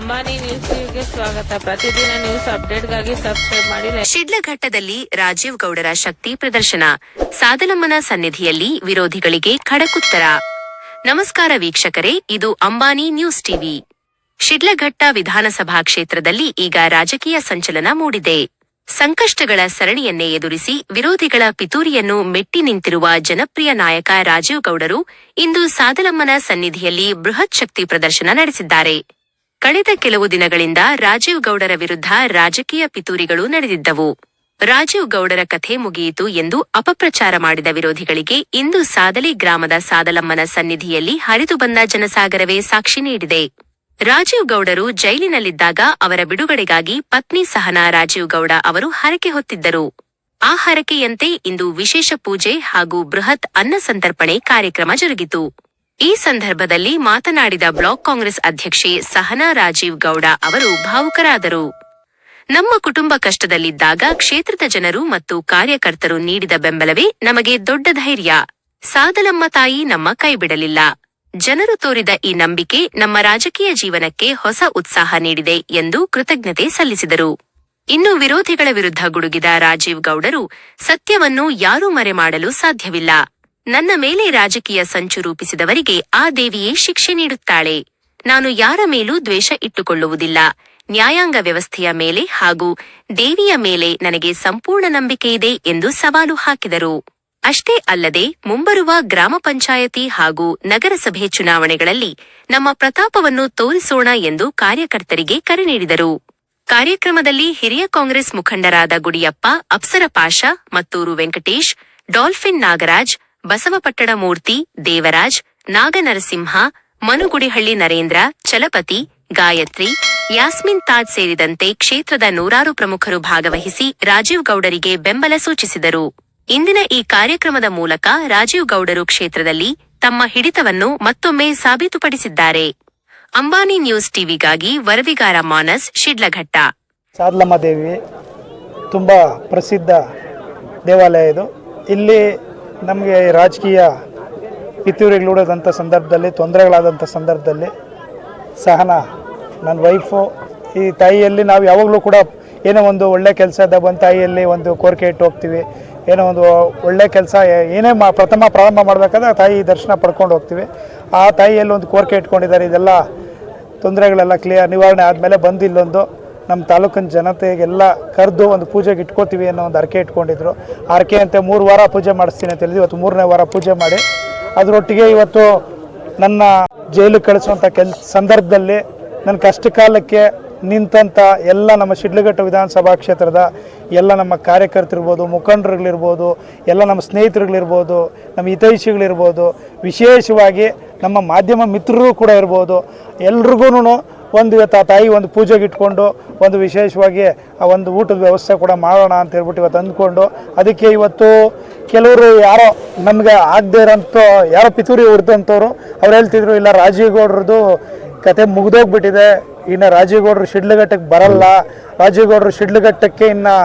ಅಂಬಾನಿ ನ್ಯೂಸ್ಗೆ ಸ್ವಾಗತ. ಪ್ರತಿದಿನ ನ್ಯೂಸ್ ಅಪ್ಡೇಟ್ಗಾಗಿ ಸಬ್ಸ್ಕ್ರೈಬ್ ಮಾಡಿ. ಶಿಡ್ಲಘಟ್ಟದಲ್ಲಿ ರಾಜೀವ್ ಗೌಡರ ಶಕ್ತಿ ಪ್ರದರ್ಶನ. ಸಾದಲಮ್ಮನ ಸನ್ನಿಧಿಯಲ್ಲಿ ವಿರೋಧಿಗಳಿಗೆ ಖಡಕುತ್ತರ. ನಮಸ್ಕಾರ ವೀಕ್ಷಕರೇ, ಇದು ಅಂಬಾನಿ ನ್ಯೂಸ್ ಟಿವಿ. ಶಿಡ್ಲಘಟ್ಟ ವಿಧಾನಸಭಾ ಕ್ಷೇತ್ರದಲ್ಲಿ ಈಗ ರಾಜಕೀಯ ಸಂಚಲನ ಮೂಡಿದೆ. ಸಂಕಷ್ಟಗಳ ಸರಣಿಯನ್ನೇ ಎದುರಿಸಿ ವಿರೋಧಿಗಳ ಪಿತೂರಿಯನ್ನು ಮೆಟ್ಟಿ ನಿಂತಿರುವ ಜನಪ್ರಿಯ ನಾಯಕ ರಾಜೀವ್ ಗೌಡರು ಇಂದು ಸಾದಲಮ್ಮನ ಸನ್ನಿಧಿಯಲ್ಲಿ ಬೃಹತ್ ಶಕ್ತಿ ಪ್ರದರ್ಶನ ನಡೆಸಿದ್ದಾರೆ. ಕಳೆದ ಕೆಲವು ದಿನಗಳಿಂದ ರಾಜೀವ್ ಗೌಡರ ವಿರುದ್ಧ ರಾಜಕೀಯ ಪಿತೂರಿಗಳು ನಡೆದಿದ್ದವು. ರಾಜೀವ್ ಗೌಡರ ಕಥೆ ಮುಗಿಯಿತು ಎಂದು ಅಪಪ್ರಚಾರ ಮಾಡಿದ ವಿರೋಧಿಗಳಿಗೆ ಇಂದು ಸಾದಲಿ ಗ್ರಾಮದ ಸಾದಲಮ್ಮನ ಸನ್ನಿಧಿಯಲ್ಲಿ ಹರಿದು ಬಂದ ಜನಸಾಗರವೇ ಸಾಕ್ಷಿ ನೀಡಿದೆ. ರಾಜೀವ್ ಗೌಡರು ಜೈಲಿನಲ್ಲಿದ್ದಾಗ ಅವರ ಬಿಡುಗಡೆಗಾಗಿ ಪತ್ನಿ ಸಹನಾ ರಾಜೀವ್ ಗೌಡ ಅವರು ಹರಕೆ ಹೊತ್ತಿದ್ದರು. ಆ ಹರಕೆಯಂತೆ ಇಂದು ವಿಶೇಷ ಪೂಜೆ ಹಾಗೂ ಬೃಹತ್ ಅನ್ನ ಸಂತರ್ಪಣೆ ಕಾರ್ಯಕ್ರಮ ಜರುಗಿತು. ಈ ಸಂದರ್ಭದಲ್ಲಿ ಮಾತನಾಡಿದ ಬ್ಲಾಕ್ ಕಾಂಗ್ರೆಸ್ ಅಧ್ಯಕ್ಷೆ ಸಹನಾ ರಾಜೀವ್ ಗೌಡ ಅವರು ಭಾವುಕರಾದರು. ನಮ್ಮ ಕುಟುಂಬ ಕಷ್ಟದಲ್ಲಿದ್ದಾಗ ಕ್ಷೇತ್ರದ ಜನರು ಮತ್ತು ಕಾರ್ಯಕರ್ತರು ನೀಡಿದ ಬೆಂಬಲವೇ ನಮಗೆ ದೊಡ್ಡ ಧೈರ್ಯ. ಸಾದಲಮ್ಮ ತಾಯಿ ನಮ್ಮ ಕೈಬಿಡಲಿಲ್ಲ. ಜನರು ತೋರಿದ ಈ ನಂಬಿಕೆ ನಮ್ಮ ರಾಜಕೀಯ ಜೀವನಕ್ಕೆ ಹೊಸ ಉತ್ಸಾಹ ನೀಡಿದೆ ಎಂದು ಕೃತಜ್ಞತೆ ಸಲ್ಲಿಸಿದರು. ಇನ್ನು ವಿರೋಧಿಗಳ ವಿರುದ್ಧ ಗುಡುಗಿದ ರಾಜೀವ್ ಗೌಡರು, ಸತ್ಯವನ್ನು ಯಾರೂ ಮರೆಮಾಡಲು ಸಾಧ್ಯವಿಲ್ಲ. ನನ್ನ ಮೇಲೆ ರಾಜಕೀಯ ಸಂಚು ರೂಪಿಸಿದವರಿಗೆ ಆ ದೇವಿಯೇ ಶಿಕ್ಷೆ ನೀಡುತ್ತಾಳೆ. ನಾನು ಯಾರ ಮೇಲೂ ದ್ವೇಷ ಇಟ್ಟುಕೊಳ್ಳುವುದಿಲ್ಲ. ನ್ಯಾಯಾಂಗ ವ್ಯವಸ್ಥೆಯ ಮೇಲೆ ಹಾಗೂ ದೇವಿಯ ಮೇಲೆ ನನಗೆ ಸಂಪೂರ್ಣ ನಂಬಿಕೆಯಿದೆ ಎಂದು ಸವಾಲು ಹಾಕಿದರು. ಅಷ್ಟೇ ಅಲ್ಲದೆ ಮುಂಬರುವ ಗ್ರಾಮ ಪಂಚಾಯತಿ ಹಾಗೂ ನಗರಸಭೆ ಚುನಾವಣೆಗಳಲ್ಲಿ ನಮ್ಮ ಪ್ರತಾಪವನ್ನು ತೋರಿಸೋಣ ಎಂದು ಕಾರ್ಯಕರ್ತರಿಗೆ ಕರೆ ನೀಡಿದರು. ಕಾರ್ಯಕ್ರಮದಲ್ಲಿ ಹಿರಿಯ ಕಾಂಗ್ರೆಸ್ ಮುಖಂಡರಾದ ಗುಡಿಯಪ್ಪ, ಅಪ್ಸರ ಪಾಷಾ, ಮತ್ತೂರು ವೆಂಕಟೇಶ್, ಡಾಲ್ಫಿನ್ ನಾಗರಾಜ್, ಬಸವಪಟ್ಟಣ ಮೂರ್ತಿ, ದೇವರಾಜ್, ನಾಗನರಸಿಂಹ, ಮನುಗುಡಿಹಳ್ಳಿ ನರೇಂದ್ರ, ಚಲಪತಿ, ಗಾಯತ್ರಿ, ಯಾಸ್ಮಿನ್ ತಾಜ್ ಸೇರಿದಂತೆ ಕ್ಷೇತ್ರದ ನೂರಾರು ಪ್ರಮುಖರು ಭಾಗವಹಿಸಿ ರಾಜೀವ್ ಗೌಡರಿಗೆ ಬೆಂಬಲ ಸೂಚಿಸಿದರು. ಇಂದಿನ ಈ ಕಾರ್ಯಕ್ರಮದ ಮೂಲಕ ರಾಜೀವ್ ಗೌಡರು ಕ್ಷೇತ್ರದಲ್ಲಿ ತಮ್ಮ ಹಿಡಿತವನ್ನು ಮತ್ತೊಮ್ಮೆ ಸಾಬೀತುಪಡಿಸಿದ್ದಾರೆ. ಅಂಬಾನಿ ನ್ಯೂಸ್ ಟಿವಿಗಾಗಿ ವರದಿಗಾರ ಮಾನಸ್, ಶಿಡ್ಲಘಟ್ಟ. ಸಾದಲಮ್ಮ ದೇವಿ ತುಂಬ ಪ್ರಸಿದ್ಧ ದೇವಾಲಯ ಇದು. ಇಲ್ಲಿ ನಮಗೆ ರಾಜಕೀಯ ಪಿತೂರಿಗಳೂಡೋದಂಥ ಸಂದರ್ಭದಲ್ಲಿ, ತೊಂದರೆಗಳಾದಂಥ ಸಂದರ್ಭದಲ್ಲಿ ಸಹನಾ ನನ್ನ ವೈಫು, ಈ ತಾಯಿಯಲ್ಲಿ ನಾವು ಯಾವಾಗಲೂ ಕೂಡ ಏನೋ ಒಂದು ಒಳ್ಳೆ ಕೆಲಸದ ಬಂದು ತಾಯಿಯಲ್ಲಿ ಒಂದು ಕೋರಿಕೆ ಇಟ್ಟು ಹೋಗ್ತೀವಿ. ಏನೋ ಒಂದು ಒಳ್ಳೆ ಕೆಲಸ ಏನೇ ಪ್ರಾರಂಭ ಮಾಡಬೇಕಾದ್ರೆ ತಾಯಿ ದರ್ಶನ ಪಡ್ಕೊಂಡು ಹೋಗ್ತೀವಿ. ಆ ತಾಯಿಯಲ್ಲಿ ಒಂದು ಕೋರಿಕೆ ಇಟ್ಕೊಂಡಿದ್ದಾರೆ. ಇದೆಲ್ಲ ತೊಂದರೆಗಳೆಲ್ಲ ನಿವಾರಣೆ ಆದಮೇಲೆ ಬಂದು ಇಲ್ಲೊಂದು ನಮ್ಮ ತಾಲೂಕಿನ ಜನತೆಗೆಲ್ಲ ಕರೆದು ಒಂದು ಪೂಜೆಗೆ ಇಟ್ಕೋತೀವಿ ಅನ್ನೋ ಒಂದು ಹರಕೆ ಇಟ್ಕೊಂಡಿದ್ರು. ಹರಕೆ ಅಂತೆ 3 ವಾರ ಪೂಜೆ ಮಾಡಿಸ್ತೀನಿ ಅಂತ ಹೇಳಿದ್ವಿ. ಇವತ್ತು 3ನೇ ವಾರ ಪೂಜೆ ಮಾಡಿ ಅದರೊಟ್ಟಿಗೆ ಇವತ್ತು ನನ್ನ ಜೈಲಿಗೆ ಕಳಿಸುವಂಥ ಸಂದರ್ಭದಲ್ಲಿ ನನ್ನ ಕಷ್ಟ ಕಾಲಕ್ಕೆ ನಿಂತಂಥ ಎಲ್ಲ ನಮ್ಮ ಶಿಡ್ಲಘಟ್ಟ ವಿಧಾನಸಭಾ ಕ್ಷೇತ್ರದ ಎಲ್ಲ ನಮ್ಮ ಕಾರ್ಯಕರ್ತರಿರ್ಬೋದು, ಮುಖಂಡರುಗಳಿರ್ಬೋದು, ಎಲ್ಲ ನಮ್ಮ ಸ್ನೇಹಿತರುಗಳಿರ್ಬೋದು, ನಮ್ಮ ಹಿತೈಷಿಗಳಿರ್ಬೋದು, ವಿಶೇಷವಾಗಿ ನಮ್ಮ ಮಾಧ್ಯಮ ಮಿತ್ರರು ಕೂಡ ಇರ್ಬೋದು, ಎಲ್ರಿಗೂ ಒಂದು ಇವತ್ತು ಆ ತಾಯಿ ಒಂದು ಪೂಜೆಗೆ ಇಟ್ಕೊಂಡು ಒಂದು ವಿಶೇಷವಾಗಿ ಆ ಒಂದು ಊಟದ ವ್ಯವಸ್ಥೆ ಕೂಡ ಮಾಡೋಣ ಅಂತ ಹೇಳ್ಬಿಟ್ಟು ಇವತ್ತು ಅಂದ್ಕೊಂಡು, ಅದಕ್ಕೆ ಇವತ್ತು ಕೆಲವರು ಯಾರೋ ನಮಗೆ ಆಗದೆ ಇರೋಂಥ ಯಾರೋ ಪಿತೂರಿ ಹೊಡೆದಂಥವ್ರು ಅವ್ರು ಹೇಳ್ತಿದ್ರು, ಇಲ್ಲ ರಾಜೀವ್ ಗೌಡ್ರದ್ದು ಕತೆ ಮುಗಿದೋಗ್ಬಿಟ್ಟಿದೆ, ಇನ್ನು ರಾಜೀವ್ ಗೌಡರು ಶಿಡ್ಲಘಟ್ಟಕ್ಕೆ ಬರಲ್ಲ, ರಾಜೀವ್ ಗೌಡರು ಶಿಡ್ಲಘಟ್ಟಕ್ಕೆ ಇನ್ನು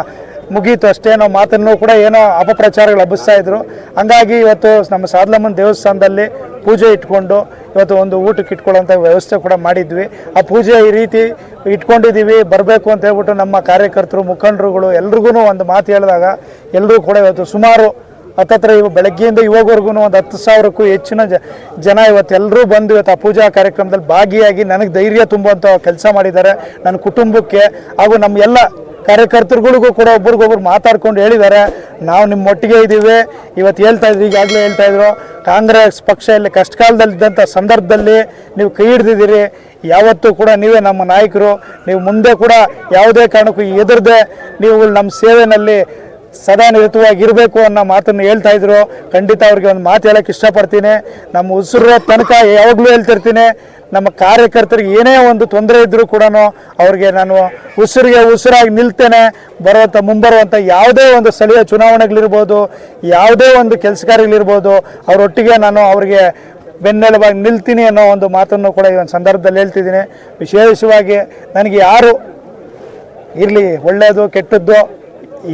ಮುಗೀತು ಅಷ್ಟೇ ಅನ್ನೋ ಮಾತನ್ನು ಕೂಡ ಏನೋ ಅಪಪ್ರಚಾರಗಳು ಹಬ್ಬಿಸ್ತಾ ಇದ್ರು. ಹಂಗಾಗಿ ಇವತ್ತು ನಮ್ಮ ಸಾದಲಮ್ಮನ ದೇವಸ್ಥಾನದಲ್ಲಿ ಪೂಜೆ ಇಟ್ಕೊಂಡು ಇವತ್ತು ಒಂದು ಊಟಕ್ಕೆ ಇಟ್ಕೊಳ್ಳೋಂಥ ವ್ಯವಸ್ಥೆ ಕೂಡ ಮಾಡಿದ್ವಿ. ಆ ಪೂಜೆ ಈ ರೀತಿ ಇಟ್ಕೊಂಡಿದ್ದೀವಿ, ಬರಬೇಕು ಅಂತ ಹೇಳ್ಬಿಟ್ಟು ನಮ್ಮ ಕಾರ್ಯಕರ್ತರು, ಮುಖಂಡರುಗಳು ಎಲ್ರಿಗೂ ಒಂದು ಮಾತು ಹೇಳಿದಾಗ ಎಲ್ಲರೂ ಕೂಡ ಇವತ್ತು ಸುಮಾರು ಹತ್ತತ್ರ ಬೆಳಗ್ಗೆಯಿಂದ ಇವಾಗವರೆಗೂ ಒಂದು 10,000ಕ್ಕೂ ಹೆಚ್ಚಿನ ಜನ ಇವತ್ತು ಎಲ್ಲರೂ ಬಂದು ಇವತ್ತು ಆ ಪೂಜಾ ಕಾರ್ಯಕ್ರಮದಲ್ಲಿ ಭಾಗಿಯಾಗಿ ನನಗೆ ಧೈರ್ಯ ತುಂಬುವಂಥ ಕೆಲಸ ಮಾಡಿದ್ದಾರೆ. ನನ್ನ ಕುಟುಂಬಕ್ಕೆ ಹಾಗೂ ನಮ್ಮ ಎಲ್ಲ ಕಾರ್ಯಕರ್ತರುಗಳಿಗೂ ಕೂಡ ಒಬ್ರಿಗೊಬ್ರು ಮಾತಾಡ್ಕೊಂಡು ಹೇಳಿದ್ದಾರೆ, ನಾವು ನಿಮ್ಮ ಒಟ್ಟಿಗೆ ಇದ್ದೀವಿ. ಇವತ್ತು ಹೇಳ್ತಾಯಿದ್ರು, ಈಗಾಗಲೇ ಹೇಳ್ತಾಯಿದ್ರು, ಕಾಂಗ್ರೆಸ್ ಪಕ್ಷ ಇಲ್ಲಿ ಕಷ್ಟಕಾಲದಲ್ಲಿದ್ದಂಥ ಸಂದರ್ಭದಲ್ಲಿ ನೀವು ಕೈ ಹಿಡ್ದಿದ್ದೀರಿ, ಯಾವತ್ತೂ ಕೂಡ ನೀವೇ ನಮ್ಮ ನಾಯಕರು, ನೀವು ಮುಂದೆ ಕೂಡ ಯಾವುದೇ ಕಾರಣಕ್ಕೂ ಎದುರದೆ ನೀವು ನಮ್ಮ ಸೇವೆಯಲ್ಲಿ ಸದಾ ನಿರತವಾಗಿರಬೇಕು ಅನ್ನೋ ಮಾತನ್ನು ಹೇಳ್ತಾಯಿದ್ರು. ಖಂಡಿತ ಅವ್ರಿಗೆ ಒಂದು ಮಾತು ಹೇಳೋಕ್ಕೆ ಇಷ್ಟಪಡ್ತೀನಿ. ನಮ್ಮ ಉಸಿರೋ ತನಕ ಯಾವಾಗಲೂ ಹೇಳ್ತಿರ್ತೀನಿ, ನಮ್ಮ ಕಾರ್ಯಕರ್ತರಿಗೆ ಏನೇ ಒಂದು ತೊಂದರೆ ಇದ್ದರೂ ಕೂಡ ಅವ್ರಿಗೆ ನಾನು ಉಸಿರಾಗಿ ನಿಲ್ತೇನೆ. ಮುಂಬರುವಂಥ ಯಾವುದೇ ಒಂದು ಸ್ಥಳೀಯ ಚುನಾವಣೆಗಳಿರ್ಬೋದು, ಯಾವುದೇ ಒಂದು ಕೆಲಸ ಕಾರ್ಯಗಳಿರ್ಬೋದು, ಅವರೊಟ್ಟಿಗೆ ನಾನು ಅವರಿಗೆ ಬೆನ್ನೆಲುಬಾಗಿ ನಿಲ್ತೀನಿ ಅನ್ನೋ ಒಂದು ಮಾತನ್ನು ಕೂಡ ಈ ಒಂದು ಸಂದರ್ಭದಲ್ಲಿ ಹೇಳ್ತಿದ್ದೀನಿ. ವಿಶೇಷವಾಗಿ ನನಗೆ ಯಾರು ಇರಲಿ, ಒಳ್ಳೆಯದು ಕೆಟ್ಟದ್ದು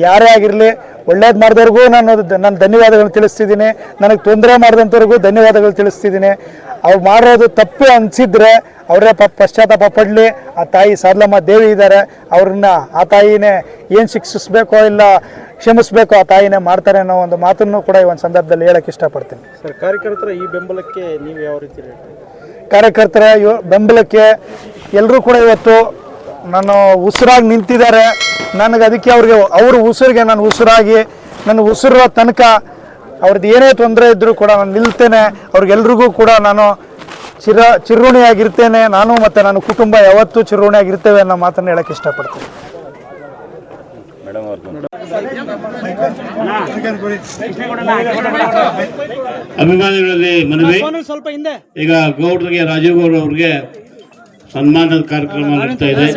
ಯಾರೇ ಆಗಿರಲಿ, ಒಳ್ಳೇದು ಮಾಡಿದವ್ರಿಗೂ ನಾನು ಧನ್ಯವಾದಗಳನ್ನು ತಿಳಿಸ್ತಿದ್ದೀನಿ, ನನಗೆ ತೊಂದರೆ ಮಾಡಿದಂಥವ್ರಿಗೂ ಧನ್ಯವಾದಗಳು ತಿಳಿಸ್ತಿದ್ದೀನಿ. ಅವ್ರು ಮಾಡೋದು ತಪ್ಪು ಅನಿಸಿದ್ರೆ ಅವರೇ ಪಶ್ಚಾತ್ತಾಪ ಪಡಲಿ. ಆ ತಾಯಿ ಸಾದಲಮ್ಮ ದೇವಿ ಇದ್ದಾರೆ, ಅವ್ರನ್ನ ಆ ತಾಯಿನೇ ಏನು ಶಿಕ್ಷಿಸಬೇಕೋ ಇಲ್ಲ ಕ್ಷಮಿಸಬೇಕೋ ಆ ತಾಯಿನೇ ಮಾಡ್ತಾರೆ ಅನ್ನೋ ಒಂದು ಮಾತನ್ನು ಕೂಡ ಈ ಒಂದು ಸಂದರ್ಭದಲ್ಲಿ ಹೇಳಕ್ಕೆ ಇಷ್ಟಪಡ್ತೀನಿ. ಸರ್, ಕಾರ್ಯಕರ್ತರ ಈ ಬೆಂಬಲಕ್ಕೆ ನೀವು ಯಾವ ರೀತಿ ಕಾರ್ಯಕರ್ತರ ಬೆಂಬಲಕ್ಕೆ ಎಲ್ಲರೂ ಕೂಡ ಇವತ್ತು ನಾನು ಉಸಿರಾಗಿ ನಿಂತಿದ್ದಾರೆ. ನನಗೆ ಅದಕ್ಕೆ ಅವ್ರ ಉಸಿರಿಗೆ ನಾನು ಉಸಿರಾಗಿ ನನ್ನ ಉಸಿರೋ ತನಕ ಅವ್ರದ್ದು ಏನೇ ತೊಂದರೆ ಇದ್ದರೂ ಕೂಡ ನಾನು ನಿಲ್ತೇನೆ. ಅವ್ರಿಗೆಲ್ರಿಗೂ ಕೂಡ ನಾನು ಚಿರುಣಿಯಾಗಿರ್ತೇನೆ. ನಾನು ಮತ್ತು ನನ್ನ ಕುಟುಂಬ ಯಾವತ್ತೂ ಚಿರುಣಿಯಾಗಿರ್ತೇವೆ ಅನ್ನೋ ಮಾತನ್ನು ಹೇಳಕ್ಕೆ ಇಷ್ಟಪಡ್ತೀನಿ. ಅಭಿಮಾನಿಗಳಲ್ಲಿ ಮನವಿ, ಈಗ ಗೌಡ್ರಿಗೆ ರಾಜೀವ್ ಗೌಡ್ ಅವ್ರಿಗೆ ಸನ್ಮಾನದ ಕಾರ್ಯಕ್ರಮ ನಡೀತಾ ಇದೆ.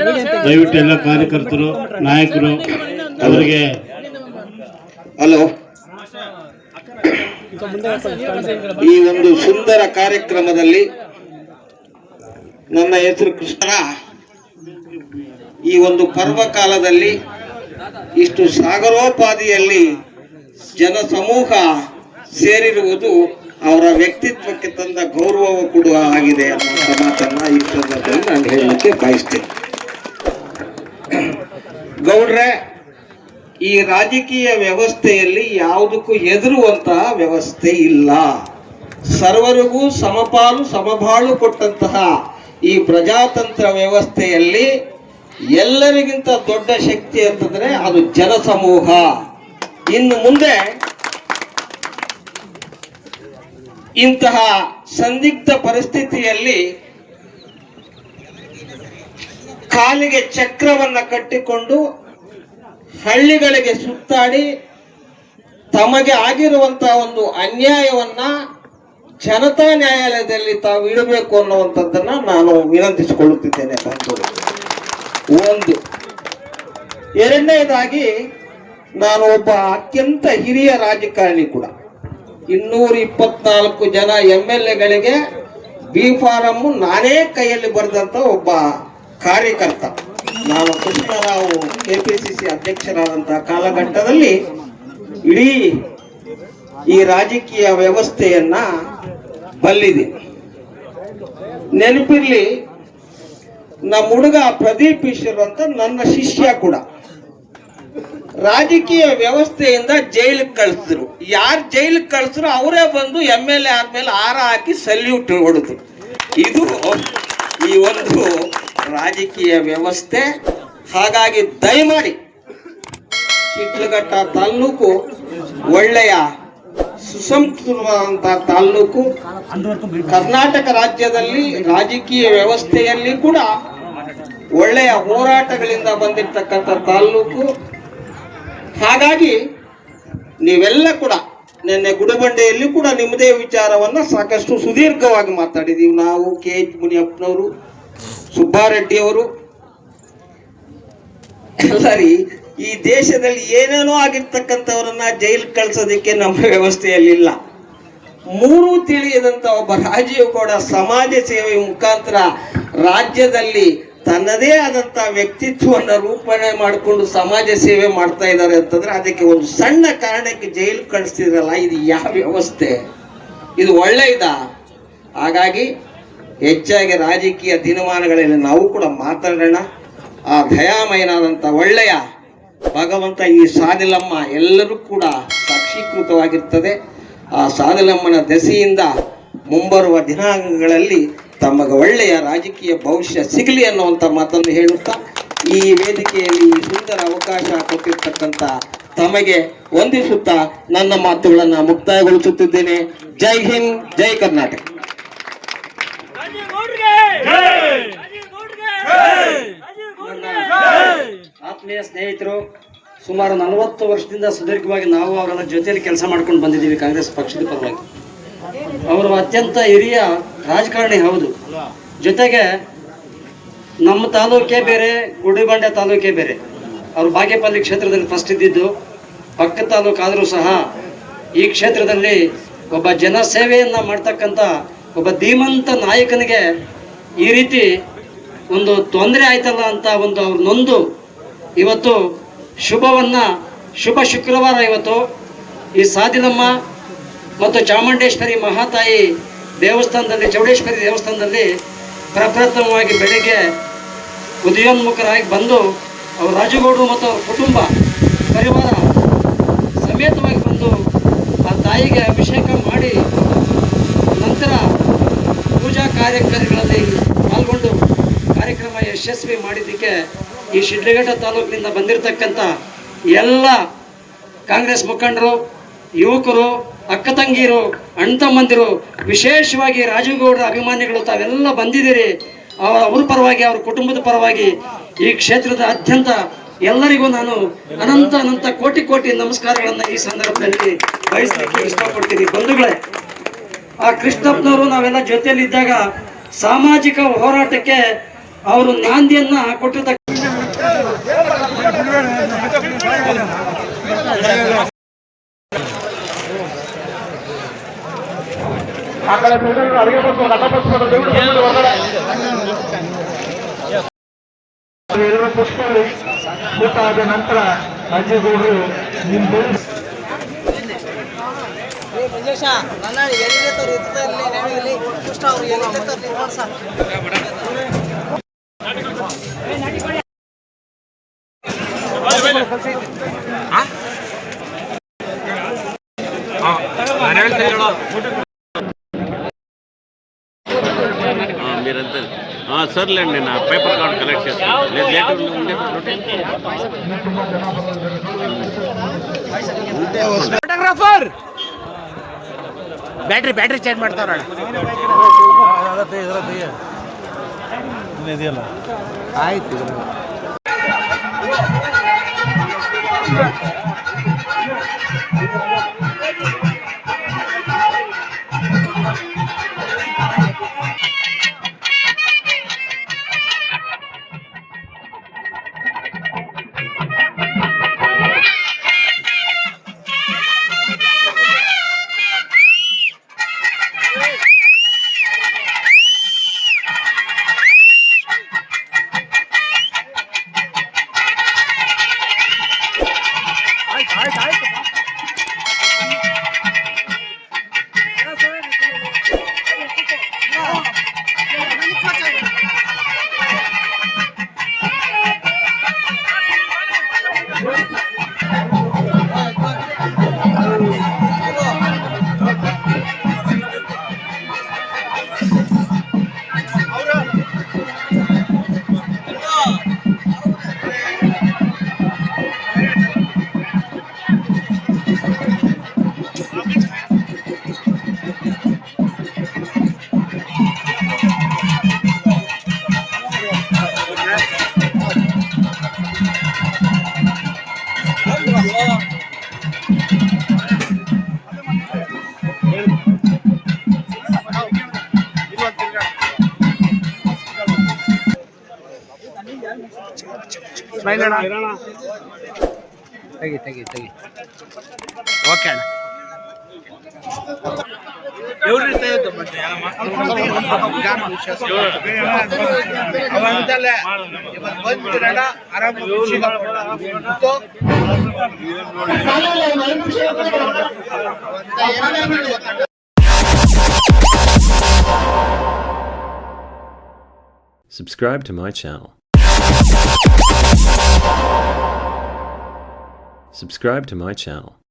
ದಯವಿಟ್ಟು ಎಲ್ಲ ಕಾರ್ಯಕರ್ತರು ನಾಯಕರು ಅವರಿಗೆ ಹಲೋ, ಈ ಒಂದು ಸುಂದರ ಕಾರ್ಯಕ್ರಮದಲ್ಲಿ ನನ್ನ ಹೆಸರು ಕೃಷ್ಣ. ಈ ಒಂದು ಪರ್ವಕಾಲದಲ್ಲಿ ಇಷ್ಟು ಸಾಗರೋಪಾದಿಯಲ್ಲಿ ಜನಸಮೂಹ ಸೇರಿರುವುದು ಅವರ ವ್ಯಕ್ತಿತ್ವಕ್ಕೆ ತಂದ ಗೌರವವು ಕೂಡ ಆಗಿದೆ ಅನ್ನುವಂಥ ಮಾತನ್ನ ಈ ಸಂದರ್ಭದಲ್ಲಿ ನಾನು ಹೇಳಲಿಕ್ಕೆ ಬಯಸ್ತೇನೆ. ಗೌಡ್ರೆ, ಈ ರಾಜಕೀಯ ವ್ಯವಸ್ಥೆಯಲ್ಲಿ ಯಾವುದಕ್ಕೂ ಹೆದರುವಂತಹ ವ್ಯವಸ್ಥೆ ಇಲ್ಲ. ಸರ್ವರಿಗೂ ಸಮಪಾಲು ಸಮಬಾಳು ಕೊಟ್ಟಂತಹ ಈ ಪ್ರಜಾತಂತ್ರ ವ್ಯವಸ್ಥೆಯಲ್ಲಿ ಎಲ್ಲರಿಗಿಂತ ದೊಡ್ಡ ಶಕ್ತಿ ಅಂತಂದ್ರೆ ಅದು ಜನಸಮೂಹ. ಇನ್ನು ಮುಂದೆ ಇಂತಹ ಸಂದಿಗ್ಧ ಪರಿಸ್ಥಿತಿಯಲ್ಲಿ ಕಾಲಿಗೆ ಚಕ್ರವನ್ನ ಕಟ್ಟಿಕೊಂಡು ಹಳ್ಳಿಗಳಿಗೆ ಸುತ್ತಾಡಿ ತಮಗೆ ಆಗಿರುವಂತಹ ಒಂದು ಅನ್ಯಾಯವನ್ನ ಜನತಾ ನ್ಯಾಯಾಲಯದಲ್ಲಿ ತಾವು ಇಡಬೇಕು ಅನ್ನುವಂಥದ್ದನ್ನ ನಾನು ವಿನಂತಿಸಿಕೊಳ್ಳುತ್ತಿದ್ದೇನೆ. ಒಂದು, ಎರಡನೇದಾಗಿ ನಾನು ಒಬ್ಬ ಅತ್ಯಂತ ಹಿರಿಯ ರಾಜಕಾರಣಿ ಕೂಡ. 224 ಜನ MLAಗಳಿಗೆ ಬಿ ಫಾರಂ ನಾನೇ ಕೈಯಲ್ಲಿ ಬರೆದಂತ ಒಬ್ಬ ಕಾರ್ಯಕರ್ತ. ನಾನು ಕೃಷ್ಣರಾವ್ KPCC ಅಧ್ಯಕ್ಷರಾದಂತಹ ಕಾಲಘಟ್ಟದಲ್ಲಿ ಇಡೀ ಈ ರಾಜಕೀಯ ವ್ಯವಸ್ಥೆಯನ್ನ ಬಲ್ಲಿದೆ. ನೆನಪಿರ್ಲಿ, ನಮ್ಮ ಹುಡುಗ ಪ್ರದೀಪ್ ಈಶ್ವರ್ ಅಂತ ನನ್ನ ಶಿಷ್ಯ ಕೂಡ ರಾಜಕೀಯ ವ್ಯವಸ್ಥೆಯಿಂದ ಜೈಲಿಗೆ ಕಳಿಸಿದ್ರು. ಯಾರು ಜೈಲಿಗೆ ಕಳಿಸಿದ್ರು ಅವರೇ ಬಂದು MLA ಆದ್ಮೇಲೆ ಹಾರ ಹಾಕಿ ಸಲ್ಯೂಟ್ ಹೊಡೆದ್ರು. ಇದು ಈ ಒಂದು ರಾಜಕೀಯ ವ್ಯವಸ್ಥೆ. ಹಾಗಾಗಿ ದಯಮಾಡಿ ಶಿಡ್ಲಘಟ್ಟ ತಾಲ್ಲೂಕು ಒಳ್ಳೆಯ ಸುಸಂಸ್ಕೃತವಾದಂತಹ ತಾಲ್ಲೂಕು. ಕರ್ನಾಟಕ ರಾಜ್ಯದಲ್ಲಿ ರಾಜಕೀಯ ವ್ಯವಸ್ಥೆಯಲ್ಲಿ ಕೂಡ ಒಳ್ಳೆಯ ಹೋರಾಟಗಳಿಂದ ಬಂದಿರತಕ್ಕಂಥ ತಾಲ್ಲೂಕು. ಹಾಗಾಗಿ ನೀವೆಲ್ಲ ಕೂಡ ನಿನ್ನೆ ಗುಡಬಂಡೆಯಲ್ಲಿ ಕೂಡ ನಿಮ್ಮದೇ ವಿಚಾರವನ್ನ ಸಾಕಷ್ಟು ಸುದೀರ್ಘವಾಗಿ ಮಾತಾಡಿದೀವಿ. ನಾವು KH ಮುನಿಯಪ್ಪನವರು, ಸುಬ್ಬಾರೆಡ್ಡಿ ಅವರು ಎಲ್ಲರಿ ಈ ದೇಶದಲ್ಲಿ ಏನೇನೋ ಆಗಿರ್ತಕ್ಕಂಥವ್ರನ್ನ ಜೈಲು ಕಳ್ಸೋದಕ್ಕೆ ನಮ್ಮ ವ್ಯವಸ್ಥೆಯಲ್ಲಿ ಇಲ್ಲ. ಮೂರು ತಿಳಿಯದಂತ ಒಬ್ಬ ರಾಜೀವ್ ಗೌಡ ಸಮಾಜ ಸೇವೆ ಮುಖಾಂತರ ರಾಜ್ಯದಲ್ಲಿ ತನ್ನದೇ ಆದಂತ ವ್ಯಕ್ತಿತ್ವವನ್ನು ರೂಪಣೆ ಮಾಡಿಕೊಂಡು ಸಮಾಜ ಸೇವೆ ಮಾಡ್ತಾ ಇದ್ದಾರೆ ಅಂತಂದ್ರೆ ಅದಕ್ಕೆ ಒಂದು ಸಣ್ಣ ಕಾರಣಕ್ಕೆ ಜೈಲು ಕಳಿಸ್ತಿದ್ರಲ್ಲ, ಇದು ಯಾವ ವ್ಯವಸ್ಥೆ? ಇದು ಒಳ್ಳೆಯದ? ಹಾಗಾಗಿ ಹೆಚ್ಚಾಗಿ ರಾಜಕೀಯ ದಿನಮಾನಗಳಲ್ಲಿ ನಾವು ಕೂಡ ಮಾತಾಡೋಣ. ಆ ದಯಾಮಯನಾದಂಥ ಒಳ್ಳೆಯ ಭಗವಂತ ಈ ಸಾದಿಲಮ್ಮ ಎಲ್ಲರೂ ಕೂಡ ಸಾಕ್ಷೀಕೃತವಾಗಿರ್ತದೆ. ಆ ಸಾದಿಲಮ್ಮನ ದೆಸೆಯಿಂದ ಮುಂಬರುವ ದಿನಾಂಕಗಳಲ್ಲಿ ತಮಗೆ ಒಳ್ಳೆಯ ರಾಜಕೀಯ ಭವಿಷ್ಯ ಸಿಗಲಿ ಅನ್ನುವಂಥ ಮಾತನ್ನು ಹೇಳುತ್ತಾ ಈ ವೇದಿಕೆಯಲ್ಲಿ ಸುಂದರ ಅವಕಾಶ ಕೊಟ್ಟಿರ್ತಕ್ಕಂಥ ತಮಗೆ ವಂದಿಸುತ್ತಾ ನನ್ನ ಮಾತುಗಳನ್ನು ಮುಕ್ತಾಯಗೊಳಿಸುತ್ತಿದ್ದೇನೆ. ಜೈ ಹಿಂದ್, ಜೈ ಕರ್ನಾಟಕ. ಆತ್ಮೀಯ ಸ್ನೇಹಿತರು, ಸುಮಾರು 40 ವರ್ಷದಿಂದ ಸುದೀರ್ಘವಾಗಿ ನಾವು ಅವರ ಜೊತೆಯಲ್ಲಿ ಕೆಲಸ ಮಾಡ್ಕೊಂಡು ಬಂದಿದ್ದೀವಿ ಕಾಂಗ್ರೆಸ್ ಪಕ್ಷದ ಪರವಾಗಿ. ಅವರು ಅತ್ಯಂತ ಹಿರಿಯ ರಾಜಕಾರಣಿ ಹೌದು. ಜೊತೆಗೆ ನಮ್ಮ ತಾಲೂಕೇ ಬೇರೆ, ಗುಡಿಬಂಡೆ ತಾಲೂಕೇ ಬೇರೆ. ಅವರು ಬಾಗೇಪಲ್ಲಿ ಕ್ಷೇತ್ರದಲ್ಲಿ ಫಸ್ಟ್ ಇದ್ದಿದ್ದು, ಪಕ್ಕ ತಾಲೂಕು ಆದರೂ ಸಹ ಈ ಕ್ಷೇತ್ರದಲ್ಲಿ ಒಬ್ಬ ಜನಸೇವೆಯನ್ನು ಮಾಡ್ತಕ್ಕಂಥ ಒಬ್ಬ ಧೀಮಂತ ನಾಯಕನಿಗೆ ಈ ರೀತಿ ಒಂದು ತೊಂದರೆ ಆಯ್ತಲ್ಲ ಅಂತ ಒಂದು ಅವ್ರು ನೊಂದು ಇವತ್ತು ಶುಭ ಶುಕ್ರವಾರ ಇವತ್ತು ಈ ಸಾದಿಲಮ್ಮ ಮತ್ತು ಚಾಮುಂಡೇಶ್ವರಿ ಮಹಾತಾಯಿ ದೇವಸ್ಥಾನದಲ್ಲಿ, ಚೌಡೇಶ್ವರಿ ದೇವಸ್ಥಾನದಲ್ಲಿ ಪ್ರಪ್ರಥಮವಾಗಿ ಬೆಳಗ್ಗೆ ಉದಯೋನ್ಮುಖರಾಗಿ ಬಂದು ಅವರು ರಾಜುಗೌಡರು ಮತ್ತು ಅವ್ರ ಕುಟುಂಬ ಪರಿವಾರ ಸಮೇತವಾಗಿ ಬಂದು ಆ ತಾಯಿಗೆ ಅಭಿಷೇಕ ಮಾಡಿ ನಂತರ ಪೂಜಾ ಕಾರ್ಯಕ್ರಮಗಳಲ್ಲಿ ಪಾಲ್ಗೊಂಡು ಕಾರ್ಯಕ್ರಮ ಯಶಸ್ವಿ ಮಾಡಿದ್ದಕ್ಕೆ ಈ ಶಿಡ್ಲಘಟ್ಟ ತಾಲೂಕಿನಿಂದ ಬಂದಿರತಕ್ಕಂಥ ಎಲ್ಲ ಕಾಂಗ್ರೆಸ್ ಮುಖಂಡರು, ಯುವಕರು, ಅಕ್ಕ ತಂಗಿಯರು, ಅಣ್ಣ ತಮ್ಮಂದಿರು, ವಿಶೇಷವಾಗಿ ರಾಜುಗೌಡರ ಅಭಿಮಾನಿಗಳು ತಾವೆಲ್ಲ ಬಂದಿದ್ದೀರಿ. ಅವ್ರ ಪರವಾಗಿ, ಅವ್ರ ಕುಟುಂಬದ ಪರವಾಗಿ ಈ ಕ್ಷೇತ್ರದ ಅತ್ಯಂತ ಎಲ್ಲರಿಗೂ ನಾನು ಅನಂತ ಅನಂತ ಕೋಟಿ ಕೋಟಿ ನಮಸ್ಕಾರಗಳನ್ನು ಈ ಸಂದರ್ಭದಲ್ಲಿ ಬಯಸಲಿಕ್ಕೆ ಇಷ್ಟಪಡ್ತೀನಿ. ಬಂಧುಗಳೇ, ಆ ಕೃಷ್ಣಪ್ಪನವರು ನಾವೆಲ್ಲ ಜೊತೆಯಲ್ಲಿದ್ದಾಗ ಸಾಮಾಜಿಕ ಹೋರಾಟಕ್ಕೆ ಅವರು ನಾಂದಿಯನ್ನ ಕೊಟ್ಟಿರ್ತಕ್ಕ ಆದ ನಂತರ ರಾಜೇಗೌಡರು మీరంతా సర్లేండి, నేను పేపర్ కార్డు కలెక్ట్ చేస్తాను. ಫೋಟೋಗ್ರಾಫರ್ ಬ್ಯಾಟ್ರಿ ಚೇಂಜ್ ಮಾಡ್ತಾರ ಆಯ್ತು. ತೆಗಿ ಓಕೆ ಅಣ್ಣ. Subscribe to my channel. Subscribe to my channel.